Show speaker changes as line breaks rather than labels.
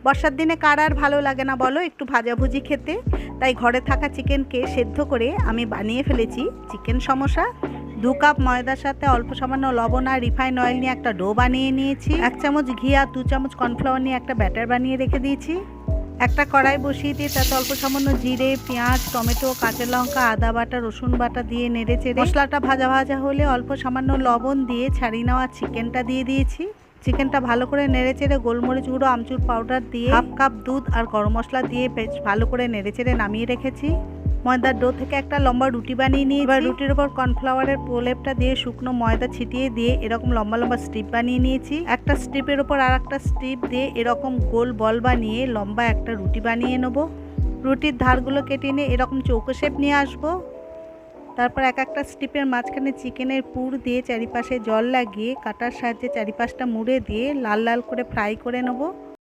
বর্ষার দিনে কার আর ভালো লাগে না বলো একটু ভাজাভুজি খেতে। তাই ঘরে থাকা চিকেনকে সেদ্ধ করে আমি বানিয়ে ফেলেছি চিকেন সমোসা। 2 কাপ ময়দার সাথে অল্প সামান্য লবণ আর রিফাইন অয়েল নিয়ে একটা ডো বানিয়ে নিয়েছি। 1 চামচ ঘি আর 2 চামচ কর্নফ্লাওয়ার নিয়ে একটা ব্যাটার বানিয়ে রেখে দিয়েছি। একটা কড়াই বসিয়ে দিয়ে তাতে অল্প সামান্য জিরে, পেঁয়াজ, টমেটো, কাঁচা লঙ্কা, আদা বাটা, রসুন বাটা দিয়ে নেড়ে চেড়ে মশলাটা ভাজা ভাজা হলে অল্প সামান্য লবণ দিয়ে ছাড়িয়ে নেওয়া চিকেনটা দিয়ে দিয়েছি। চিকেনটা ভালো করে নেড়ে চেড়ে গোলমরিচ গুঁড়ো, আমচুর পাউডার দিয়ে 1/2 কাপ দুধ আর গরম মশলা দিয়ে বেশ ভালো করে নেড়ে চেড়ে নামিয়ে রেখেছি। ময়দার ডো থেকে একটা লম্বা রুটি বানিয়ে নিয়ে এবার রুটির উপর কর্নফ্লাওয়ারের প্রলেপটা দিয়ে শুকনো ময়দা ছিটিয়ে দিয়ে এরকম লম্বা লম্বা স্ট্রিপ বানিয়ে নিয়েছি। একটা স্ট্রিপের উপর আর একটা স্ট্রিপ দিয়ে এরকম গোল বল বানিয়ে লম্বা একটা রুটি বানিয়ে নেব। রুটির ধারগুলো কেটে নিয়ে এরকম চৌকো শেপ নিয়ে আসবো। তারপর এক একটা স্ট্রিপের মাঝখানে চিকেনের পুর দিয়ে চারিপাশে জল লাগিয়ে কাটার সাহায্যে চারিপাশটা মুড়ে দিয়ে লাল লাল করে ফ্রাই করে নেব।